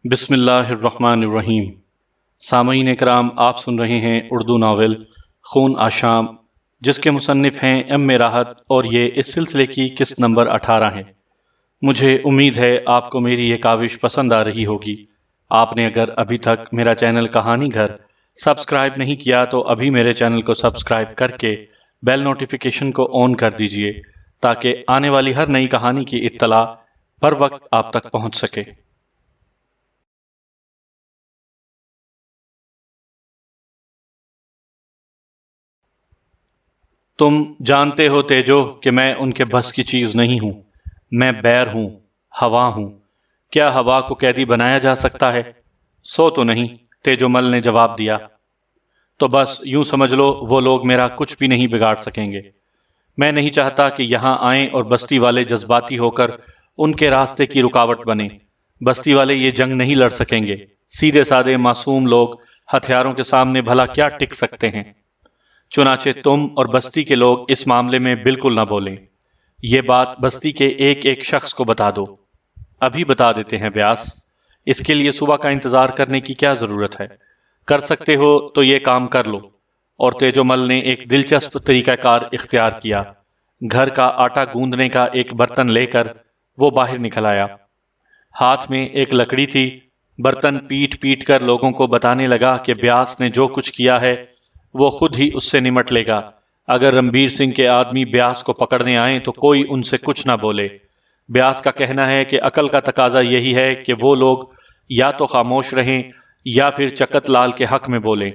بسم اللہ الرحمن الرحیم۔ سامعین اکرام، آپ سن رہے ہیں اردو ناول خون آشام، جس کے مصنف ہیں ایم راحت، اور یہ اس سلسلے کی قسط نمبر 18 ہے۔ مجھے امید ہے آپ کو میری یہ کاوش پسند آ رہی ہوگی۔ آپ نے اگر ابھی تک میرا چینل کہانی گھر سبسکرائب نہیں کیا تو ابھی میرے چینل کو سبسکرائب کر کے بیل نوٹیفیکیشن کو آن کر دیجئے تاکہ آنے والی ہر نئی کہانی کی اطلاع بر وقت آپ تک پہنچ سکے۔ تم جانتے ہو تیجو کہ میں ان کے بس کی چیز نہیں ہوں۔ میں بیر ہوں، ہوا ہوں۔ کیا ہوا کو قیدی بنایا جا سکتا ہے؟ سو تو نہیں، تیجو مل نے جواب دیا۔ تو بس یوں سمجھ لو وہ لوگ میرا کچھ بھی نہیں بگاڑ سکیں گے۔ میں نہیں چاہتا کہ یہاں آئیں اور بستی والے جذباتی ہو کر ان کے راستے کی رکاوٹ بنیں۔ بستی والے یہ جنگ نہیں لڑ سکیں گے۔ سیدھے سادے معصوم لوگ ہتھیاروں کے سامنے بھلا کیا ٹک سکتے ہیں؟ چنانچہ تم اور بستی کے لوگ اس معاملے میں بالکل نہ بولیں۔ یہ بات بستی کے ایک ایک شخص کو بتا دو۔ ابھی بتا دیتے ہیں بیاس، اس کے لیے صبح کا انتظار کرنے کی کیا ضرورت ہے؟ کر سکتے ہو تو یہ کام کر لو۔ اور تیجو مل نے ایک دلچسپ طریقہ کار اختیار کیا۔ گھر کا آٹا گوندنے کا ایک برتن لے کر وہ باہر نکل آیا۔ ہاتھ میں ایک لکڑی تھی۔ برتن پیٹ پیٹ کر لوگوں کو بتانے لگا کہ بیاس نے جو کچھ کیا ہے وہ خود ہی اس سے نمٹ لے گا۔ اگر رنبیر سنگھ کے آدمی بیاس کو پکڑنے آئیں تو کوئی ان سے کچھ نہ بولے۔ بیاس کا کہنا ہے کہ عقل کا تقاضا یہی ہے کہ وہ لوگ یا تو خاموش رہیں یا پھر چکت لال کے حق میں بولیں۔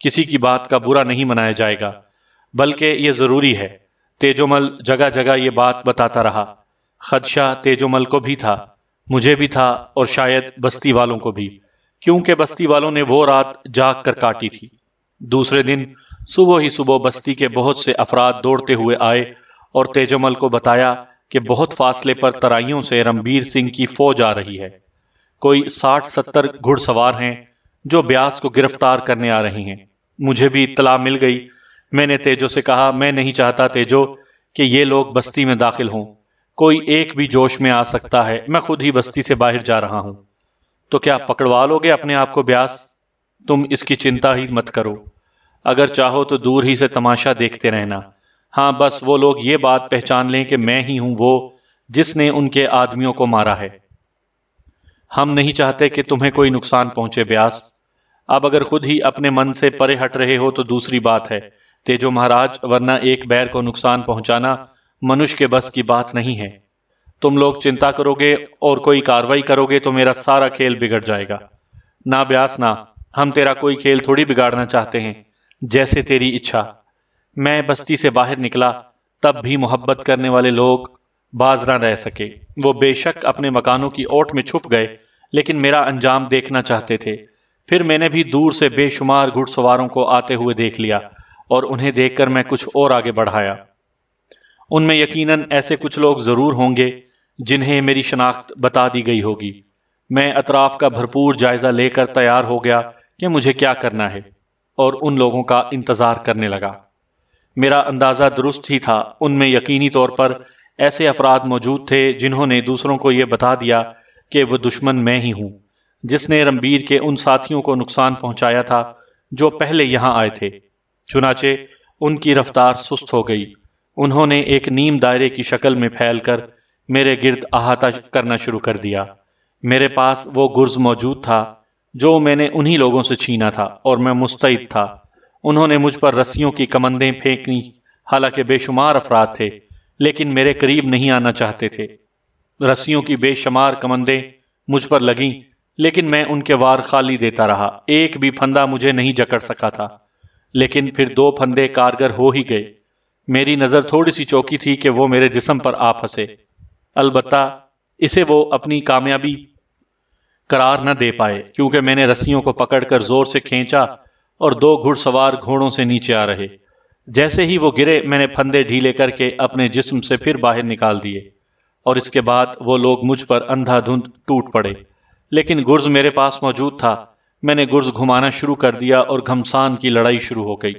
کسی کی بات کا برا نہیں منایا جائے گا، بلکہ یہ ضروری ہے۔ تیجو مل جگہ جگہ یہ بات بتاتا رہا۔ خدشہ تیجو مل کو بھی تھا، مجھے بھی تھا، اور شاید بستی والوں کو بھی، کیونکہ بستی والوں نے وہ رات جاگ کر کاٹی تھی۔ دوسرے دن صبح ہی صبح بستی کے بہت سے افراد دوڑتے ہوئے آئے اور تیجو مل کو بتایا کہ بہت فاصلے پر ترائیوں سے رنبیر سنگھ کی فوج آ رہی ہے۔ کوئی 60-70 گھڑ سوار ہیں جو بیاس کو گرفتار کرنے آ رہے ہیں۔ مجھے بھی اطلاع مل گئی۔ میں نے تیجو سے کہا، میں نہیں چاہتا تیجو کہ یہ لوگ بستی میں داخل ہوں۔ کوئی ایک بھی جوش میں آ سکتا ہے۔ میں خود ہی بستی سے باہر جا رہا ہوں۔ تو کیا پکڑوا لوگے اپنے آپ کو بیاس؟ تم اس کی چنتا ہی مت کرو۔ اگر چاہو تو دور ہی سے تماشا دیکھتے رہنا۔ ہاں بس وہ لوگ یہ بات پہچان لیں کہ میں ہی ہوں وہ جس نے ان کے آدمیوں کو مارا ہے۔ ہم نہیں چاہتے کہ تمہیں کوئی نقصان پہنچے بیاس۔ اب اگر خود ہی اپنے من سے پرے ہٹ رہے ہو تو دوسری بات ہے تیجو مہاراج، ورنہ ایک بیر کو نقصان پہنچانا منش کے بس کی بات نہیں ہے۔ تم لوگ چنتا کرو گے اور کوئی کاروائی کرو گے تو میرا سارا کھیل بگڑ جائے گا۔ نہ بیاس نہ، ہم تیرا کوئی کھیل تھوڑی بگاڑنا چاہتے ہیں، جیسے تیری اچھا۔ میں بستی سے باہر نکلا تب بھی محبت کرنے والے لوگ باز نہ رہ سکے۔ وہ بے شک اپنے مکانوں کی اوٹ میں چھپ گئے، لیکن میرا انجام دیکھنا چاہتے تھے۔ پھر میں نے بھی دور سے بے شمار گھڑ سواروں کو آتے ہوئے دیکھ لیا، اور انہیں دیکھ کر میں کچھ اور آگے بڑھایا۔ ان میں یقیناً ایسے کچھ لوگ ضرور ہوں گے جنہیں میری شناخت بتا دی گئی ہوگی۔ میں اطراف کا بھرپور جائزہ لے کر تیار ہو گیا کہ مجھے کیا کرنا ہے، اور ان لوگوں کا انتظار کرنے لگا۔ میرا اندازہ درست ہی تھا۔ ان میں یقینی طور پر ایسے افراد موجود تھے جنہوں نے دوسروں کو یہ بتا دیا کہ وہ دشمن میں ہی ہوں، جس نے رنبیر کے ان ساتھیوں کو نقصان پہنچایا تھا جو پہلے یہاں آئے تھے۔ چنانچہ ان کی رفتار سست ہو گئی۔ انہوں نے ایک نیم دائرے کی شکل میں پھیل کر میرے گرد احاطہ کرنا شروع کر دیا۔ میرے پاس وہ گرز موجود تھا جو میں نے انہی لوگوں سے چھینا تھا، اور میں مستعد تھا۔ انہوں نے مجھ پر رسیوں کی کمندیں پھینکی، حالانکہ بے شمار افراد تھے لیکن میرے قریب نہیں آنا چاہتے تھے۔ رسیوں کی بے شمار کمندیں مجھ پر لگیں، لیکن میں ان کے وار خالی دیتا رہا۔ ایک بھی پھندا مجھے نہیں جکڑ سکا تھا، لیکن پھر 2 پھندے کارگر ہو ہی گئے۔ میری نظر تھوڑی سی چوکی تھی کہ وہ میرے جسم پر آ پھنسے، البتہ اسے وہ اپنی کامیابی قرار نہ دے پائے، کیونکہ میں نے رسیوں کو پکڑ کر زور سے کھینچا اور 2 گھڑ سوار گھوڑوں سے نیچے آ رہے۔ جیسے ہی وہ گرے میں نے پھندے ڈھیلے کر کے اپنے جسم سے پھر باہر نکال دیے، اور اس کے بعد وہ لوگ مجھ پر اندھا دھند ٹوٹ پڑے۔ لیکن گرز میرے پاس موجود تھا۔ میں نے گرز گھمانا شروع کر دیا اور گھمسان کی لڑائی شروع ہو گئی۔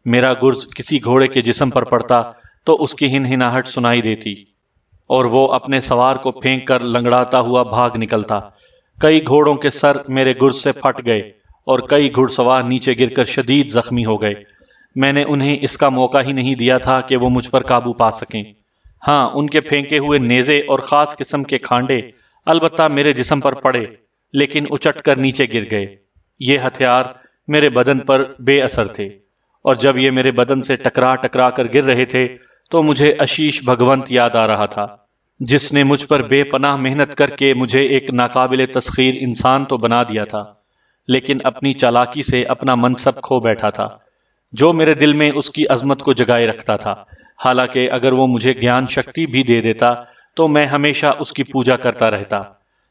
میرا گرز کسی گھوڑے کے جسم پر پڑتا تو اس کی ہنہناہٹ سنائی دیتی، اور وہ اپنے سوار کو پھینک کر لنگڑاتا ہوا بھاگ نکلتا۔ کئی گھوڑوں کے سر میرے گرز سے پھٹ گئے اور کئی گھڑ سوار نیچے گر کر شدید زخمی ہو گئے۔ میں نے انہیں اس کا موقع ہی نہیں دیا تھا کہ وہ مجھ پر قابو پا سکیں۔ ہاں، ان کے پھینکے ہوئے نیزے اور خاص قسم کے کھانڈے البتہ میرے جسم پر پڑے، لیکن اچٹ کر نیچے گر گئے۔ یہ ہتھیار میرے بدن پر بے اثر تھے، اور جب یہ میرے بدن سے ٹکرا ٹکرا کر گر رہے تھے تو مجھے اشیش بھگونت یاد آ رہا تھا، جس نے مجھ پر بے پناہ محنت کر کے مجھے ایک ناقابل تسخیر انسان تو بنا دیا تھا، لیکن اپنی چالاکی سے اپنا منصب کھو بیٹھا تھا، جو میرے دل میں اس کی عظمت کو جگائے رکھتا تھا۔ حالانکہ اگر وہ مجھے گیان شکتی بھی دے دیتا تو میں ہمیشہ اس کی پوجا کرتا رہتا۔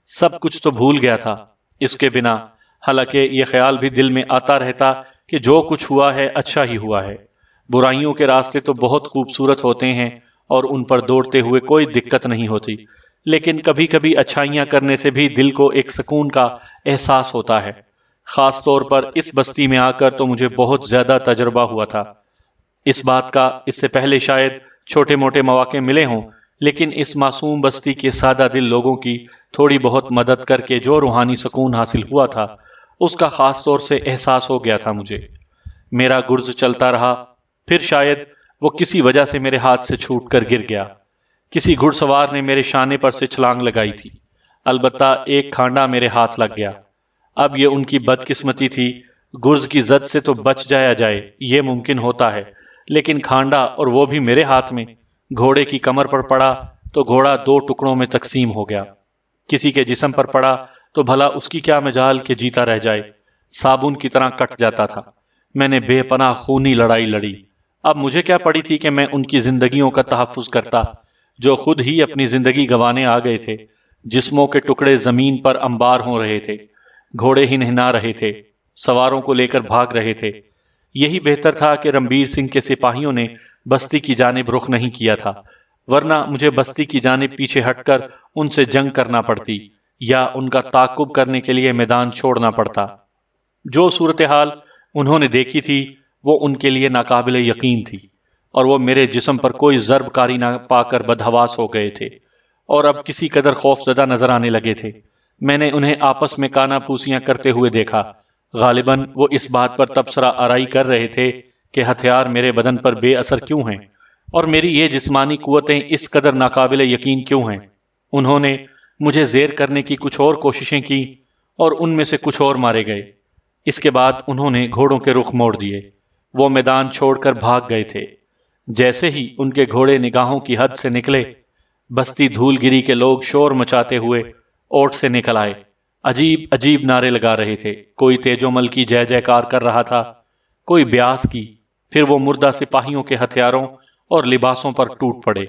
سب کچھ تو بھول گیا تھا اس کے بنا، حالانکہ یہ خیال بھی دل میں آتا رہتا کہ جو کچھ ہوا ہے اچھا ہی ہوا ہے۔ برائیوں کے راستے تو بہت خوبصورت ہوتے ہیں اور ان پر دوڑتے ہوئے کوئی دقت نہیں ہوتی، لیکن کبھی کبھی اچھائیاں کرنے سے بھی دل کو ایک سکون کا احساس ہوتا ہے۔ خاص طور پر اس بستی میں آ کر تو مجھے بہت زیادہ تجربہ ہوا تھا اس بات کا۔ اس سے پہلے شاید چھوٹے موٹے مواقع ملے ہوں، لیکن اس معصوم بستی کے سادہ دل لوگوں کی تھوڑی بہت مدد کر کے جو روحانی سکون حاصل ہوا تھا، اس کا خاص طور سے احساس ہو گیا تھا مجھے۔ میرا گرز چلتا رہا، پھر شاید وہ کسی وجہ سے میرے ہاتھ سے چھوٹ کر گر گیا۔ کسی گھڑ سوار نے میرے شانے پر سے چھلانگ لگائی تھی، البتہ ایک کھانڈا میرے ہاتھ لگ گیا۔ اب یہ ان کی بدقسمتی تھی، گرز کی زد سے تو بچ جایا جائے یہ ممکن ہوتا ہے، لیکن کھانڈا اور وہ بھی میرے ہاتھ میں، گھوڑے کی کمر پر پڑا تو گھوڑا دو ٹکڑوں میں تقسیم ہو گیا۔ کسی کے جسم پر پڑا تو بھلا اس کی کیا مجال کہ جیتا رہ جائے، صابن کی طرح کٹ جاتا تھا۔ میں نے بے پناہ خونی لڑائی لڑی۔ اب مجھے کیا پڑی تھی کہ میں ان کی زندگیوں کا تحفظ کرتا جو خود ہی اپنی زندگی گنوانے آ گئے تھے۔ جسموں کے ٹکڑے زمین پر انبار ہو رہے تھے، گھوڑے ہی نہنا رہے تھے، سواروں کو لے کر بھاگ رہے تھے۔ یہی بہتر تھا کہ رنبیر سنگھ کے سپاہیوں نے بستی کی جانب رخ نہیں کیا تھا، ورنہ مجھے بستی کی جانب پیچھے ہٹ کر ان سے جنگ کرنا پڑتی یا ان کا تعاقب کرنے کے لیے میدان چھوڑنا پڑتا۔ جو صورتحال انہوں نے دیکھی تھی وہ ان کے لیے ناقابل یقین تھی، اور وہ میرے جسم پر کوئی ضرب کاری نہ پا کر بدحواس ہو گئے تھے اور اب کسی قدر خوف زدہ نظر آنے لگے تھے۔ میں نے انہیں آپس میں کانا پھوسیاں کرتے ہوئے دیکھا۔ غالباً وہ اس بات پر تبصرہ آرائی کر رہے تھے کہ ہتھیار میرے بدن پر بے اثر کیوں ہیں اور میری یہ جسمانی قوتیں اس قدر ناقابل یقین کیوں ہیں۔ انہوں نے مجھے زیر کرنے کی کچھ اور کوششیں کی اور ان میں سے کچھ اور مارے گئے۔ اس کے بعد انہوں نے گھوڑوں کے رخ موڑ دیے، وہ میدان چھوڑ کر بھاگ گئے تھے۔ جیسے ہی ان کے گھوڑے نگاہوں کی حد سے نکلے، بستی دھول گری کے لوگ شور مچاتے ہوئے اوٹ سے نکل آئے، عجیب عجیب نعرے لگا رہے تھے۔ کوئی تیجومل کی جے جے کار کر رہا تھا، کوئی بیاس کی، پھر وہ مردہ سپاہیوں کے ہتھیاروں اور لباسوں پر ٹوٹ پڑے۔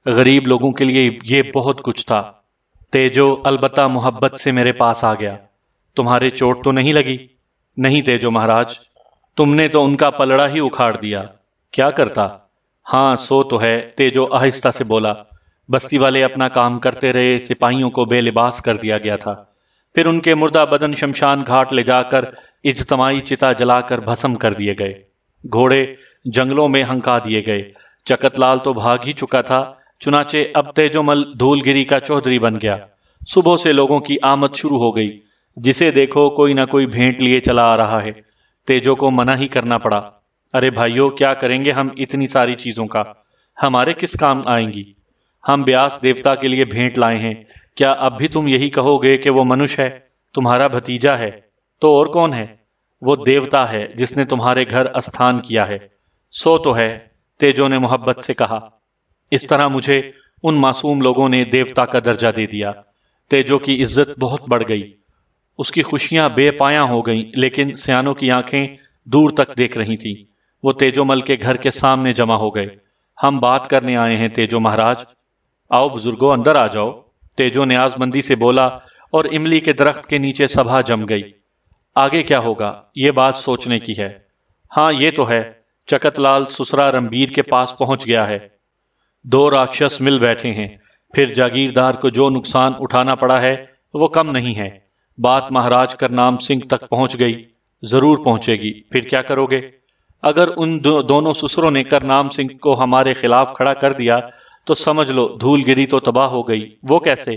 غریب لوگوں کے لیے یہ بہت کچھ تھا۔ تیجو البتہ محبت سے میرے پاس آ گیا۔ تمہارے چوٹ تو نہیں لگی؟ نہیں تیجو مہاراج، تم نے تو ان کا پلڑا ہی اکھاڑ دیا۔ کیا کرتا؟ ہاں سو تو ہے، تیجو آہستہ سے بولا۔ بستی والے اپنا کام کرتے رہے، سپاہیوں کو بے لباس کر دیا گیا تھا، پھر ان کے مردہ بدن شمشان گھاٹ لے جا کر اجتماعی چتا جلا کر بھسم کر دیے گئے۔ گھوڑے جنگلوں میں ہنکا دیے گئے۔ چکت لال تو بھاگ ہی چکا تھا، چنانچہ اب تیجومل دھول گری کا چودھری بن گیا۔ صبح سے لوگوں کی آمد شروع ہو گئی، جسے دیکھو کوئی نہ کوئی بھینٹ لیے چلا آ رہا ہے۔ تیجو کو منع ہی کرنا پڑا۔ ارے بھائیو، کیا کریں گے ہم اتنی ساری چیزوں کا؟ ہمارے کس کام آئیں گی؟ ہم بیاس دیوتا کے لیے بھینٹ لائے ہیں، کیا اب بھی تم یہی کہو گے کہ وہ منش ہے، تمہارا بھتیجا ہے؟ تو اور کون ہے؟ وہ دیوتا ہے جس نے تمہارے گھر استھان کیا ہے۔ سو تو ہے، تیجو نے محبت سے کہا۔ اس طرح مجھے ان معصوم لوگوں نے دیوتا کا درجہ دے دیا۔ تیجو کی عزت بہت بڑھ گئی، اس کی خوشیاں بے پایاں ہو گئیں، لیکن سیانوں کی آنکھیں دور تک دیکھ رہی تھیں۔ وہ تیجو مل کے گھر کے سامنے جمع ہو گئے۔ ہم بات کرنے آئے ہیں تیجو مہاراج۔ آؤ بزرگوں، اندر آ جاؤ، تیجو نیاز مندی سے بولا، اور املی کے درخت کے نیچے سبھا جم گئی۔ آگے کیا ہوگا یہ بات سوچنے کی ہے۔ ہاں یہ تو ہے، چکت لال سسرا رنبیر کے پاس پہنچ گیا ہے، دو راکشس مل بیٹھے ہیں، پھر جاگیردار کو جو نقصان اٹھانا پڑا ہے وہ کم نہیں ہے۔ بات مہاراج کرنام سنگھ تک پہنچ گئی، ضرور پہنچے گی، پھر کیا کرو گے؟ اگر ان دونوں سسروں نے کرنام سنگھ کو ہمارے خلاف کھڑا کر دیا تو سمجھ لو دھول گری تو تباہ ہو گئی۔ وہ کیسے؟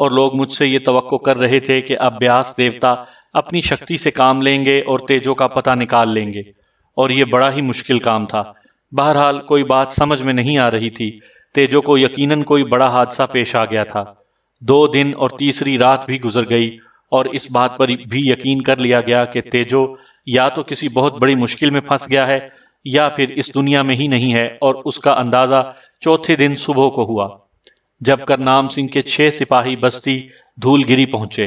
اور لوگ مجھ سے یہ توقع کر رہے تھے کہ اب بیاس دیوتا اپنی شکتی سے کام لیں گے اور تیجو کا پتہ نکال لیں گے، اور یہ بڑا ہی مشکل کام تھا۔ بہرحال کوئی بات سمجھ میں نہیں آ رہی تھی۔ تیجو کو یقیناً کوئی بڑا حادثہ پیش آ گیا تھا۔ 2 دن اور تیسری رات بھی گزر گئی اور اس بات پر بھی یقین کر لیا گیا کہ تیجو یا تو کسی بہت بڑی مشکل میں پھنس گیا ہے یا پھر اس دنیا میں ہی نہیں ہے، اور اس کا اندازہ چوتھے دن صبح کو ہوا جب کرنام سنگھ کے 6 سپاہی بستی دھول گری پہنچے۔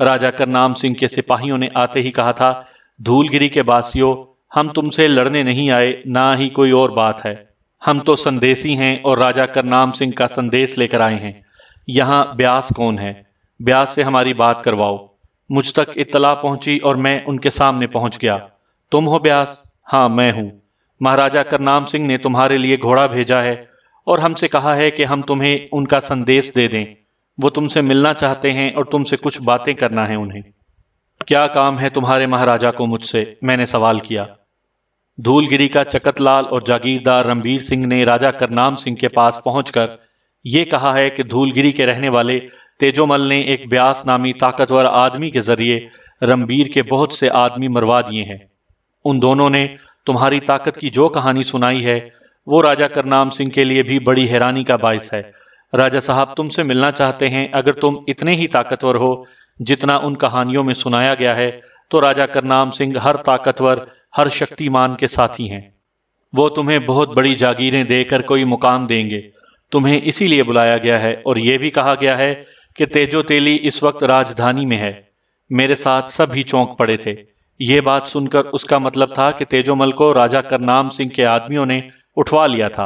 راجہ کرنام سنگھ کے سپاہیوں نے آتے ہی کہا تھا، دھول گری کے باسیوں، ہم تم سے لڑنے نہیں آئے، نہ ہی کوئی اور بات ہے۔ ہم تو سندیسی ہیں اور راجہ کرنام سنگھ کا سندیس لے کر آئے ہیں۔ یہاں بیاس کون ہے؟ بیاس سے ہماری بات کرواؤ۔ مجھ تک اطلاع پہنچی اور میں ان کے سامنے پہنچ گیا۔ تم ہو بیاس؟ ہاں میں ہوں۔ مہاراجہ کرنام سنگھ نے تمہارے لیے گھوڑا بھیجا ہے اور ہم سے کہا ہے کہ ہم تمہیں ان کا سندیس دے دیں۔ وہ تم سے ملنا چاہتے ہیں اور تم سے کچھ باتیں کرنا ہے انہیں۔ کیا کام ہے تمہارے مہاراجہ کو مجھ سے؟ میں نے سوال کیا۔ دھول گری کا چکت لال اور جاگیردار رنبیر سنگھ نے راجہ کرنام سنگھ کے پاس پہنچ کر یہ کہا ہے کہ دھول گری کے رہنے والے تیجو مل نے ایک بیاس نامی طاقتور آدمی کے ذریعے رنبیر کے بہت سے آدمی مروا دیے ہیں۔ ان دونوں نے تمہاری طاقت کی جو کہانی سنائی ہے وہ راجہ کرنام سنگھ کے لیے بھی بڑی حیرانی کا باعث ہے۔ راجہ صاحب تم سے ملنا چاہتے ہیں۔ اگر تم اتنے ہی طاقتور ہو جتنا ان کہانیوں میں سنایا گیا ہے تو راجہ کرنام سنگھ ہر طاقتور، ہر شکتیمان کے ساتھی ہیں۔ وہ تمہیں بہت بڑی جاگیریں دے کر کوئی مقام دیں گے۔ تمہیں اسی لیے بلایا گیا ہے، اور یہ بھی کہا گیا ہے کہ تیجو تیلی اس وقت راجدھانی میں ہے۔ میرے ساتھ سب ہی چونک پڑے تھے۔ یہ بات سن کر اس کا مطلب تھا کہ تیجو مل کو راجہ کرنام سنگھ کے آدمیوں نے اٹھوا لیا تھا،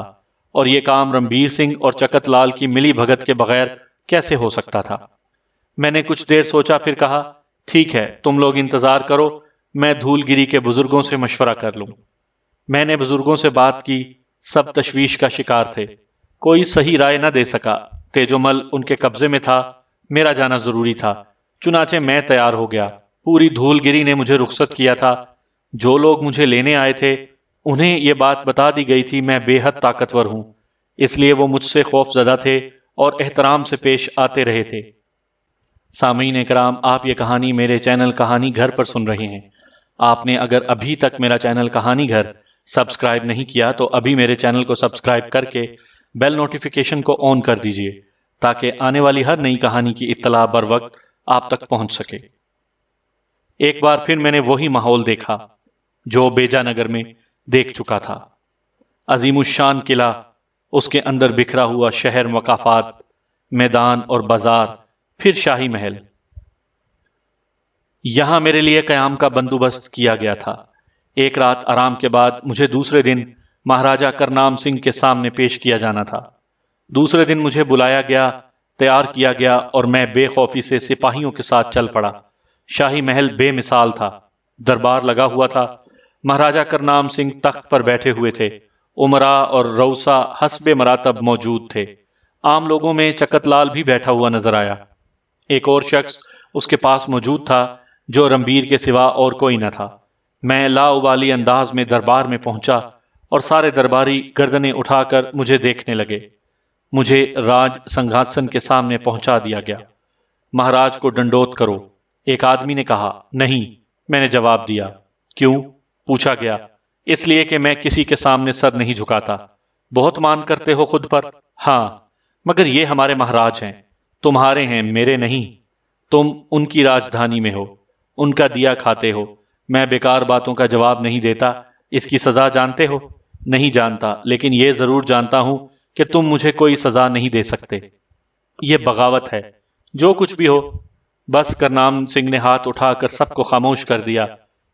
اور یہ کام رنبیر سنگھ اور چکت لال کی ملی بھگت کے بغیر کیسے ہو سکتا تھا؟ میں نے کچھ دیر سوچا، پھر کہا، ٹھیک ہے، تم لوگ انتظار کرو، میں دھول گری کے بزرگوں سے مشورہ کر لوں۔ میں نے بزرگوں سے بات کی، سب تشویش کا شکار تھے، کوئی صحیح رائے نہ دے سکا۔ تیجو مل ان کے قبضے میں تھا، میرا جانا ضروری تھا، چنانچہ میں تیار ہو گیا۔ پوری دھول گری نے مجھے رخصت کیا تھا۔ جو لوگ مجھے لینے آئے تھے انہیں یہ بات بتا دی گئی تھی میں بے حد طاقتور ہوں، اس لیے وہ مجھ سے خوف زدہ تھے اور احترام سے پیش آتے رہے تھے۔ سامعین اکرام، آپ یہ کہانی میرے چینل کہانی گھر پر سن رہے ہیں۔ آپ نے اگر ابھی تک میرا چینل کہانی گھر سبسکرائب نہیں کیا تو ابھی میرے چینل کو سبسکرائب کر کے بیل نوٹیفیکیشن کو آن کر دیجئے تاکہ آنے والی ہر نئی کہانی کی اطلاع بر وقت آپ تک پہنچ سکے۔ ایک بار پھر میں نے وہی ماحول دیکھا جو بیجا نگر میں دیکھ چکا تھا۔ عظیم الشان قلعہ، اس کے اندر بکھرا ہوا شہر مقافات، میدان اور بازار، پھر شاہی محل۔ یہاں میرے لیے قیام کا بندوبست کیا گیا تھا۔ ایک رات آرام کے بعد مجھے دوسرے دن مہاراجہ کرنام سنگھ کے سامنے پیش کیا جانا تھا۔ دوسرے دن مجھے بلایا گیا، تیار کیا گیا اور میں بے خوفی سے سپاہیوں کے ساتھ چل پڑا۔ شاہی محل بے مثال تھا، دربار لگا ہوا تھا، مہاراجہ کرنام سنگھ تخت پر بیٹھے ہوئے تھے، امراء اور رؤسا حسب مراتب موجود تھے۔ عام لوگوں میں چکت لال بھی بیٹھا ہوا نظر آیا۔ ایک اور شخص اس کے پاس موجود تھا جو رنبیر کے سوا اور کوئی نہ تھا۔ میں لا ابالی انداز میں دربار میں پہنچا اور سارے درباری گردنیں اٹھا کر مجھے دیکھنے لگے۔ مجھے راج سنگھاسن کے سامنے پہنچا دیا گیا۔ مہاراج کو ڈنڈوت کرو، ایک آدمی نے کہا۔ نہیں، میں نے جواب دیا۔ کیوں؟ پوچھا گیا۔ اس لیے کہ میں کسی کے سامنے سر نہیں جھکاتا۔ بہت مان کرتے ہو خود پر؟ ہاں، مگر یہ ہمارے مہاراج ہیں، تمہارے ہیں، میرے نہیں۔ تم ان کی راجدھانی میں ہو، ان کا دیا کھاتے ہو۔ میں بیکار باتوں کا جواب نہیں دیتا۔ اس کی سزا جانتے ہو؟ نہیں جانتا، لیکن یہ ضرور جانتا ہوں کہ تم مجھے کوئی سزا نہیں دے سکتے۔ یہ بغاوت ہے، جو کچھ بھی ہو۔ بس کرنام سنگھ نے ہاتھ اٹھا کر سب کو خاموش کر دیا،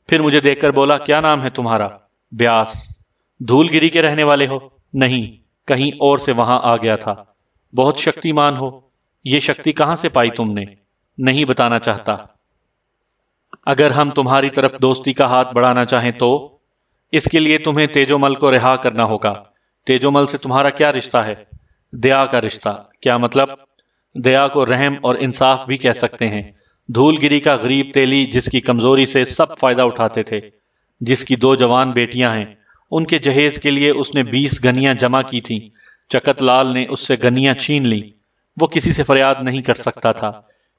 پھر مجھے دیکھ کر بولا، کیا نام ہے تمہارا؟ بیاس۔ دھول گری کے رہنے والے ہو؟ نہیں، کہیں اور سے وہاں آ گیا تھا۔ بہت شکتیمان ہو؟ یہ شکتی کہاں سے پائی تم نے؟ نہیں بتانا چاہتا۔ اگر ہم تمہاری طرف دوستی کا ہاتھ بڑھانا چاہیں تو اس کے لیے تمہیں تیجو مل کو رہا کرنا ہوگا۔ تیجو مل سے تمہارا کیا رشتہ ہے؟ دیا کا رشتہ۔ کیا مطلب؟ دیا کو رحم اور انصاف بھی کہہ سکتے ہیں۔ دھول گری کا غریب تیلی جس کی کمزوری سے سب فائدہ اٹھاتے تھے، جس کی 2 جوان بیٹیاں ہیں، ان کے جہیز کے لیے اس نے 20 گنیاں جمع کی تھیں۔ چکت لال نے اس سے گنیاں چھین لیں۔ وہ کسی سے فریاد نہیں کر سکتا تھا،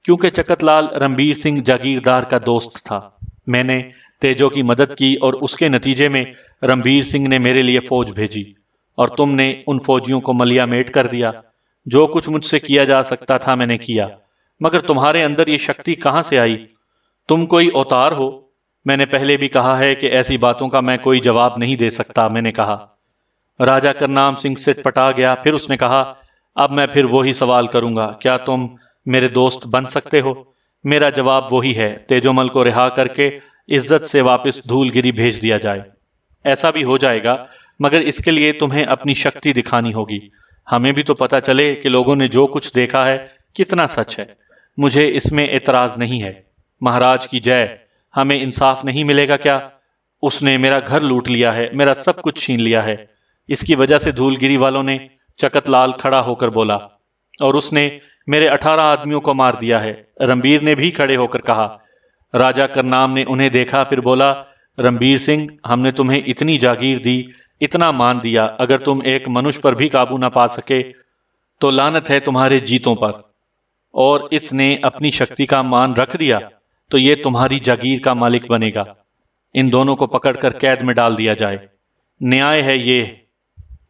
کیونکہ چکت لال رنبیر سنگھ جاگیردار کا دوست تھا۔ میں نے تیجو کی مدد کی اور اس کے نتیجے میں رنبیر سنگھ نے میرے لیے فوج بھیجی اور تم نے ان فوجیوں کو ملیا میٹ کر دیا۔ جو کچھ مجھ سے کیا جا سکتا تھا میں نے کیا، مگر تمہارے اندر یہ شکتی کہاں سے آئی؟ تم کوئی اوتار ہو؟ میں نے پہلے بھی کہا ہے کہ ایسی باتوں کا میں کوئی جواب نہیں دے سکتا، میں نے کہا۔ راجہ کرنام سنگھ سٹ پٹا گیا، پھر اس نے کہا، اب میں پھر وہی سوال کروں گا، کیا تم میرے دوست بن سکتے ہو؟ میرا جواب وہی ہے، تیجو مل کو رہا کر کے عزت سے واپس دھول گری بھیج دیا جائے۔ ایسا بھی ہو جائے گا، مگر اس کے لیے تمہیں اپنی شکتی دکھانی ہوگی۔ ہمیں بھی تو پتا چلے کہ لوگوں نے جو کچھ دیکھا ہے کتنا سچ ہے۔ مجھے اس میں اعتراض نہیں ہے۔ مہاراج کی جے، ہمیں انصاف نہیں ملے گا کیا؟ اس نے میرا گھر لوٹ لیا ہے، میرا سب کچھ چھین لیا ہے۔ اس کی وجہ سے دھول گری والوں نے، چکت لال کھڑا ہو کر بولا، اور اس نے میرے 18 آدمیوں کو مار دیا ہے۔ رنبیر نے بھی کھڑے ہو کر کہا۔ راجہ کرنام نے انہیں دیکھا، پھر بولا، رنبیر سنگھ، ہم نے تمہیں اتنی جاگیر دی، اتنا مان دیا، اگر تم ایک منش پر بھی قابو نہ پا سکے تو لعنت ہے تمہارے جیتوں پر، اور اس نے اپنی شکتی کا مان رکھ دیا تو یہ تمہاری جاگیر کا مالک بنے گا۔ ان دونوں کو پکڑ کر قید میں ڈال دیا جائے۔ نیائے ہے یہ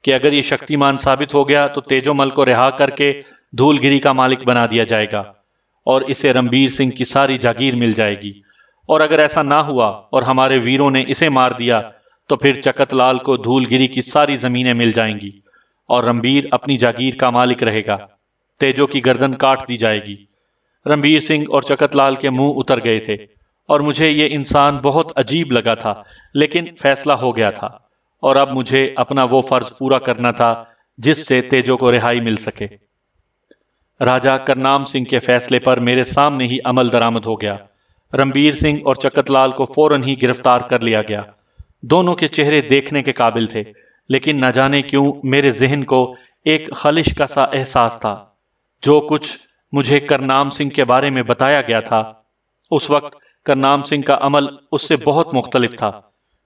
کہ اگر یہ شکتیمان ثابت ہو گیا تو تیجو مل کو رہا کر کے دھول گری کا مالک بنا دیا جائے گا اور اسے رنبیر سنگھ کی ساری جاگیر مل جائے گی، اور اگر ایسا نہ ہوا اور ہمارے ویروں نے اسے مار دیا تو پھر چکت لال کو دھول گری کی ساری زمینیں مل جائیں گی اور رنبیر اپنی جاگیر کا مالک رہے گا۔ تیجو کی گردن کاٹ دی جائے گی۔ رنبیر سنگھ اور چکت لال کے منہ اتر گئے تھے اور مجھے یہ انسان بہت عجیب لگا تھا، لیکن فیصلہ ہو گیا تھا اور اب مجھے اپنا وہ فرض پورا کرنا تھا جس سے تیجو کو رہائی مل سکے۔ راجہ کرنام سنگھ کے فیصلے پر میرے سامنے ہی عمل درآمد ہو گیا۔ رنبیر سنگھ اور چکت لال کو فوراً ہی گرفتار کر لیا گیا۔ دونوں کے چہرے دیکھنے کے قابل تھے، لیکن نہ جانے کیوں میرے ذہن کو ایک خلش کا سا احساس تھا۔ جو کچھ مجھے کرنام سنگھ کے بارے میں بتایا گیا تھا، اس وقت کرنام سنگھ کا عمل اس سے بہت مختلف تھا۔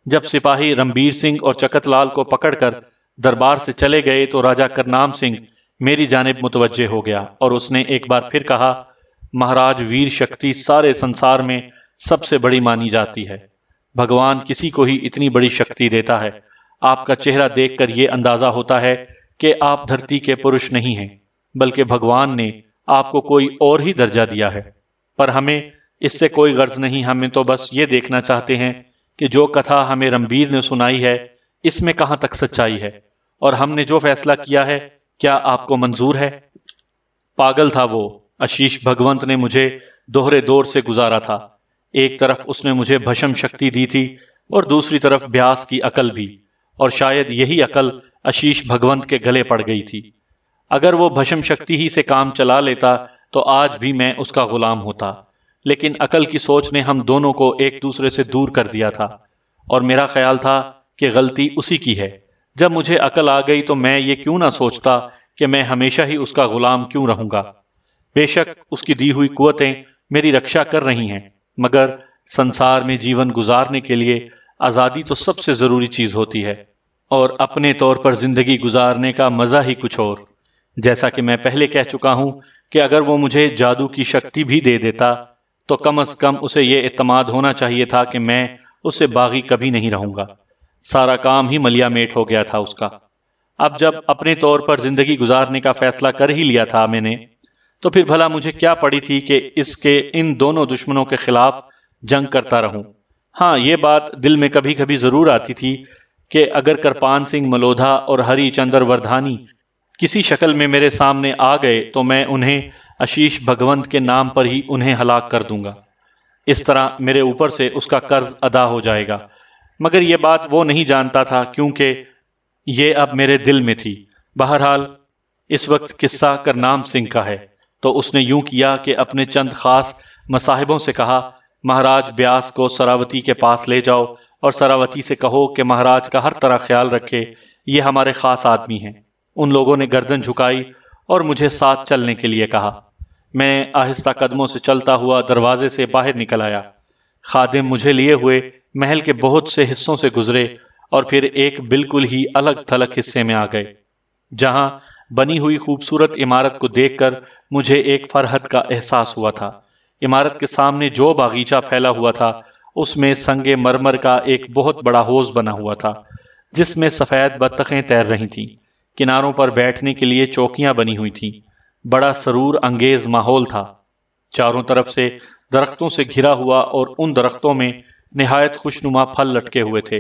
جب سپاہی رنبیر سنگھ اور چکت لال کو پکڑ کر دربار سے چلے گئے تو راجہ کرنام سنگھ میری جانب متوجہ ہو گیا اور اس نے ایک بار پھر کہا، مہاراج، ویر شکتی سارے سنسار میں سب سے بڑی مانی جاتی ہے۔ بھگوان کسی کو ہی اتنی بڑی شکتی دیتا ہے۔ آپ کا چہرہ دیکھ کر یہ اندازہ ہوتا ہے کہ آپ دھرتی کے پرش نہیں ہیں، بلکہ بھگوان نے آپ کو کوئی اور ہی درجہ دیا ہے۔ پر ہمیں اس سے کوئی غرض نہیں، ہمیں تو بس یہ دیکھنا چاہتے ہیں کہ جو کتھا ہمیں رنبیر نے سنائی ہے اس میں کہاں تک سچائی ہے، اور ہم نے جو فیصلہ کیا ہے کیا آپ کو منظور ہے؟ پاگل تھا وہ آشیش بھگونت نے مجھے دوہرے دور سے گزارا تھا۔ ایک طرف اس نے مجھے بھشم شکتی دی تھی اور دوسری طرف بیاس کی عقل بھی، اور شاید یہی عقل آشیش بھگونت کے گلے پڑ گئی تھی۔ اگر وہ بھشم شکتی ہی سے کام چلا لیتا تو آج بھی میں اس کا غلام ہوتا، لیکن عقل کی سوچ نے ہم دونوں کو ایک دوسرے سے دور کر دیا تھا، اور میرا خیال تھا کہ غلطی اسی کی ہے۔ جب مجھے عقل آ گئی تو میں یہ کیوں نہ سوچتا کہ میں ہمیشہ ہی اس کا غلام کیوں رہوں گا۔ بے شک اس کی دی ہوئی قوتیں میری رکشا کر رہی ہیں، مگر سنسار میں جیون گزارنے کے لیے آزادی تو سب سے ضروری چیز ہوتی ہے، اور اپنے طور پر زندگی گزارنے کا مزہ ہی کچھ اور۔ جیسا کہ میں پہلے کہہ چکا ہوں کہ اگر وہ مجھے جادو کی شکتی بھی دے دیتا تو کم از کم اسے یہ اعتماد ہونا چاہیے تھا کہ میں اسے باغی کبھی نہیں رہوں گا۔ سارا کام ہی ملیا میٹ ہو گیا تھا اس کا۔ اب جب اپنے طور پر زندگی گزارنے کا فیصلہ کر ہی لیا تھا میں نے، تو پھر بھلا مجھے کیا پڑی تھی کہ اس کے ان دونوں دشمنوں کے خلاف جنگ کرتا رہوں۔ ہاں، یہ بات دل میں کبھی کبھی ضرور آتی تھی کہ اگر کرپان سنگھ ملودھا اور ہری چندر وردھانی کسی شکل میں میرے سامنے آ گئے تو میں انہیں آشیش بھگونت کے نام پر ہی انہیں ہلاک کر دوں گا۔ اس طرح میرے اوپر سے اس کا قرض ادا ہو جائے گا، مگر یہ بات وہ نہیں جانتا تھا کیونکہ یہ اب میرے دل میں تھی۔ بہرحال اس وقت قصہ کرنام سنگھ کا ہے، تو اس نے یوں کیا کہ اپنے چند خاص مصاحبوں سے کہا، مہاراج بیاس کو سراوتی کے پاس لے جاؤ اور سراوتی سے کہو کہ مہاراج کا ہر طرح خیال رکھے، یہ ہمارے خاص آدمی ہیں۔ ان لوگوں نے گردن جھکائی اور مجھے ساتھ چلنے کے لیے کہا۔ میں آہستہ قدموں سے چلتا ہوا دروازے سے باہر نکل آیا۔ خادم مجھے لیے ہوئے محل کے بہت سے حصوں سے گزرے اور پھر ایک بالکل ہی الگ تھلگ حصے میں آ گئے، جہاں بنی ہوئی خوبصورت عمارت کو دیکھ کر مجھے ایک فرحت کا احساس ہوا تھا۔ عمارت کے سامنے جو باغیچہ پھیلا ہوا تھا اس میں سنگ مرمر کا ایک بہت بڑا حوض بنا ہوا تھا جس میں سفید بطخیں تیر رہی تھیں۔ کناروں پر بیٹھنے کے لیے چوکیاں بنی ہوئی تھیں۔ بڑا سرور انگیز ماحول تھا۔ چاروں طرف سے درختوں سے گھرا ہوا اور ان درختوں میں نہایت خوشنما پھل لٹکے ہوئے تھے۔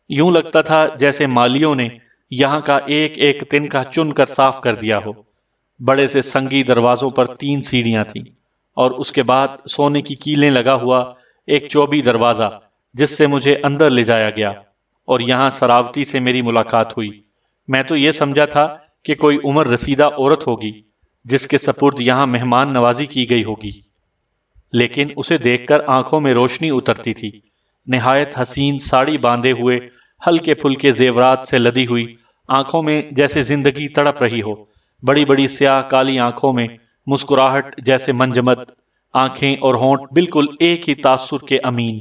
یوں لگتا تھا جیسے مالیوں نے یہاں کا ایک ایک تنکا چن کر صاف کر دیا ہو۔ بڑے سے سنگی دروازوں پر 3 سیڑھیاں تھیں اور اس کے بعد سونے کی کیلیں لگا ہوا ایک چوبی دروازہ جس سے مجھے اندر لے جایا گیا، اور یہاں سراوتی سے میری ملاقات ہوئی۔ میں تو یہ سمجھا تھا کہ کوئی عمر رسیدہ عورت ہوگی جس کے سپرد یہاں مہمان نوازی کی گئی ہوگی، لیکن اسے دیکھ کر آنکھوں میں روشنی اترتی تھی۔ نہایت حسین ساڑی باندھے ہوئے، ہلکے پھلکے زیورات سے لدی ہوئی آنکھوں میں جیسے زندگی تڑپ رہی ہو، بڑی بڑی سیاہ کالی آنکھوں میں مسکراہٹ جیسے منجمد، آنکھیں اور ہونٹ بالکل ایک ہی تاثر کے امین۔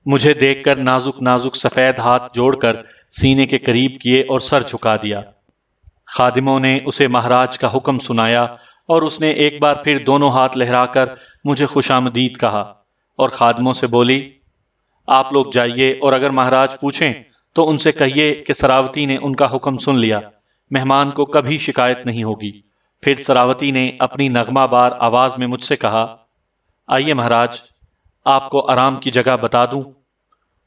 مجھے دیکھ کر نازک نازک سفید ہاتھ جوڑ کر سینے کے قریب کیے اور سر جھکا دیا۔ خادموں نے اسے مہاراج کا حکم سنایا اور اس نے ایک بار پھر دونوں ہاتھ لہرا کر مجھے خوش آمدید کہا، اور خادموں سے بولی، آپ لوگ جائیے اور اگر مہاراج پوچھیں تو ان سے کہیے کہ سراوتی نے ان کا حکم سن لیا، مہمان کو کبھی شکایت نہیں ہوگی۔ پھر سراوتی نے اپنی نغمہ بار آواز میں مجھ سے کہا، آئیے مہاراج، آپ کو آرام کی جگہ بتا دوں،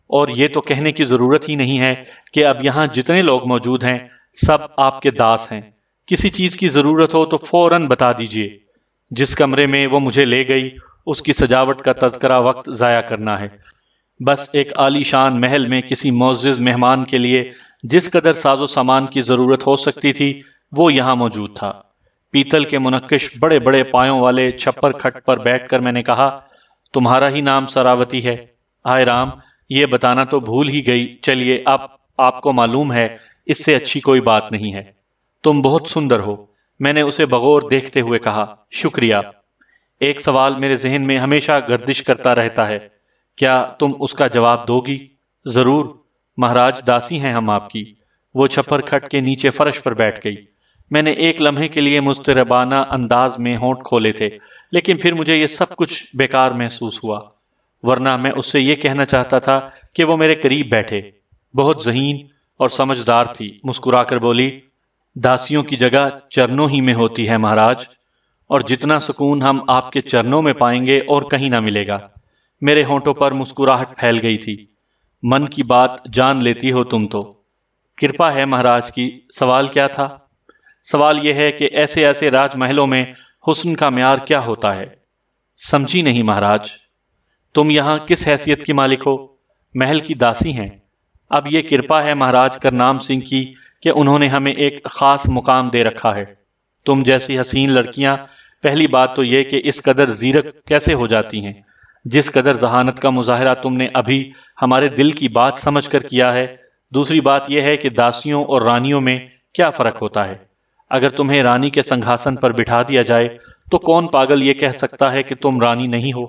اور یہ تو کہنے کی ضرورت ہی نہیں ہے کہ اب یہاں جتنے لوگ موجود ہیں سب آپ کے داس ہیں۔ کسی چیز کی ضرورت ہو تو فوراً بتا دیجئے۔ جس کمرے میں وہ مجھے لے گئی اس کی سجاوٹ کا تذکرہ وقت ضائع کرنا ہے۔ بس ایک عالی شان محل میں کسی معزز مہمان کے لیے جس قدر ساز و سامان کی ضرورت ہو سکتی تھی وہ یہاں موجود تھا۔ پیتل کے منقش بڑے بڑے پایوں والے چھپر کھٹ پر بیٹھ کر میں نے کہا، تمہارا ہی نام سراوتی ہے؟ ہائے رام، یہ بتانا تو بھول ہی گئی۔ چلیے، اب آپ کو معلوم ہے، اس سے اچھی کوئی بات نہیں ہے۔ تم بہت سندر ہو، میں نے اسے بغور دیکھتے ہوئے کہا۔ شکریہ۔ ایک سوال میرے ذہن میں ہمیشہ گردش کرتا رہتا ہے، کیا تم اس کا جواب دو گی؟ ضرور مہاراج، داسی ہیں ہم آپ کی۔ وہ چھپر کھٹ کے نیچے فرش پر بیٹھ گئی۔ میں نے ایک لمحے کے لیے مضطربانہ انداز میں ہونٹ کھولے تھے، لیکن پھر مجھے یہ سب کچھ بیکار محسوس ہوا، ورنہ میں اس سے یہ کہنا چاہتا تھا کہ وہ میرے قریب بیٹھے۔ بہت ذہین اور سمجھدار تھی۔ مسکرا کر بولی، داسیوں کی جگہ چرنوں ہی میں ہوتی ہے مہاراج، اور جتنا سکون ہم آپ کے چرنوں میں پائیں گے اور کہیں نہ ملے گا۔ میرے ہونٹوں پر مسکراہٹ پھیل گئی تھی۔ من کی بات جان لیتی ہو تم تو۔ کرپا ہے مہاراج کی۔ سوال کیا تھا؟ سوال یہ ہے کہ ایسے ایسے راج محلوں میں حسن کا معیار کیا ہوتا ہے؟ سمجھی نہیں مہاراج۔ تم یہاں کس حیثیت کی مالک ہو؟ محل کی داسی ہیں۔ اب یہ کرپا ہے مہاراج کرنام سنگھ کی کہ انہوں نے ہمیں ایک خاص مقام دے رکھا ہے۔ تم جیسی حسین لڑکیاں، پہلی بات تو یہ کہ اس قدر زیرک کیسے ہو جاتی ہیں؟ جس قدر ذہانت کا مظاہرہ تم نے ابھی ہمارے دل کی بات سمجھ کر کیا ہے۔ دوسری بات یہ ہے کہ داسیوں اور رانیوں میں کیا فرق ہوتا ہے؟ اگر تمہیں رانی کے سنگھاسن پر بٹھا دیا جائے تو کون پاگل یہ کہہ سکتا ہے کہ تم رانی نہیں ہو؟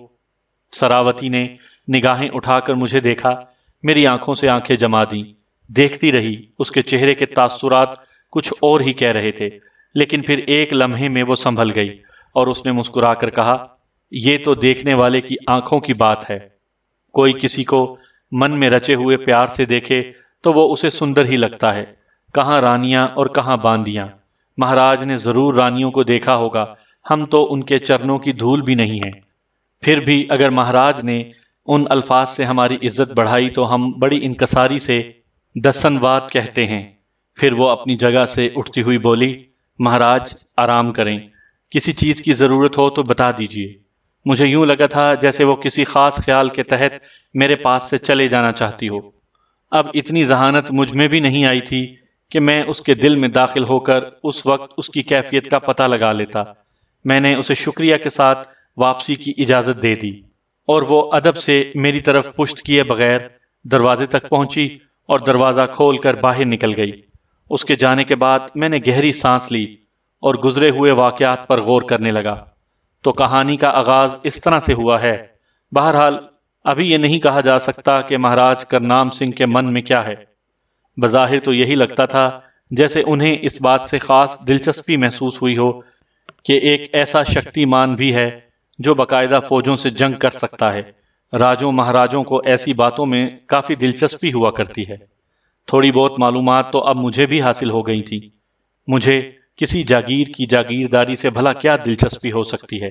سراوتی نے نگاہیں اٹھا کر مجھے دیکھا، میری آنکھوں سے آنکھیں جما دیں، دیکھتی رہی۔ اس کے چہرے کے تاثرات کچھ اور ہی کہہ رہے تھے، لیکن پھر ایک لمحے میں وہ سنبھل گئی اور اس نے مسکرا کر کہا، یہ تو دیکھنے والے کی آنکھوں کی بات ہے۔ کوئی کسی کو من میں رچے ہوئے پیار سے دیکھے تو وہ اسے سندر ہی لگتا ہے، کہاں رانیاں اور کہاں باندیاں۔ مہاراج نے ضرور رانیوں کو دیکھا ہوگا، ہم تو ان کے چرنوں کی دھول بھی نہیں ہیں۔ پھر بھی اگر مہاراج نے ان الفاظ سے ہماری عزت بڑھائی تو ہم بڑی انکساری سے دسنوات کہتے ہیں۔ پھر وہ اپنی جگہ سے اٹھتی ہوئی بولی، مہاراج آرام کریں، کسی چیز کی ضرورت ہو تو بتا دیجئے۔ مجھے یوں لگا تھا جیسے وہ کسی خاص خیال کے تحت میرے پاس سے چلے جانا چاہتی ہو۔ اب اتنی ذہانت مجھ میں بھی نہیں آئی تھی کہ میں اس کے دل میں داخل ہو کر اس وقت اس کی کیفیت کا پتہ لگا لیتا۔ میں نے اسے شکریہ کے ساتھ واپسی کی اجازت دے دی، اور وہ ادب سے میری طرف پشت کیے بغیر دروازے تک پہنچی اور دروازہ کھول کر باہر نکل گئی۔ اس کے جانے کے بعد میں نے گہری سانس لی اور گزرے ہوئے واقعات پر غور کرنے لگا۔ تو کہانی کا آغاز اس طرح سے ہوا ہے۔ بہرحال ابھی یہ نہیں کہا جا سکتا کہ مہاراج کرنام سنگھ کے من میں کیا ہے۔ بظاہر تو یہی لگتا تھا جیسے انہیں اس بات سے خاص دلچسپی محسوس ہوئی ہو کہ ایک ایسا شکتیمان بھی ہے جو باقاعدہ فوجوں سے جنگ کر سکتا ہے۔ راجوں مہاراجوں کو ایسی باتوں میں کافی دلچسپی ہوا کرتی ہے۔ تھوڑی بہت معلومات تو اب مجھے بھی حاصل ہو گئی تھی۔ مجھے کسی جاگیر کی جاگیرداری سے بھلا کیا دلچسپی ہو سکتی ہے؟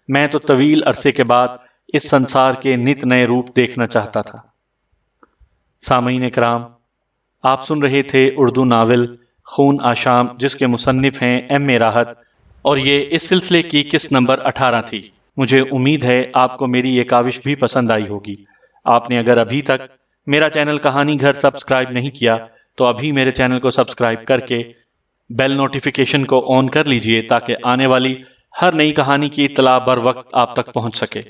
میں تو طویل عرصے کے بعد اس سنسار کے نت نئے روپ دیکھنا چاہتا تھا۔ سامعین کرام، آپ سن رہے تھے اردو ناول خون آشام، جس کے مصنف ہیں ایم اے راحت، اور یہ اس سلسلے کی قسط نمبر 18 تھی۔ مجھے امید ہے آپ کو میری یہ کاوش بھی پسند آئی ہوگی۔ آپ نے اگر ابھی تک میرا چینل کہانی گھر سبسکرائب نہیں کیا تو ابھی میرے چینل کو سبسکرائب کر کے بیل نوٹیفیکیشن کو آن کر لیجئے تاکہ آنے والی ہر نئی کہانی کی اطلاع بر وقت آپ تک پہنچ سکے۔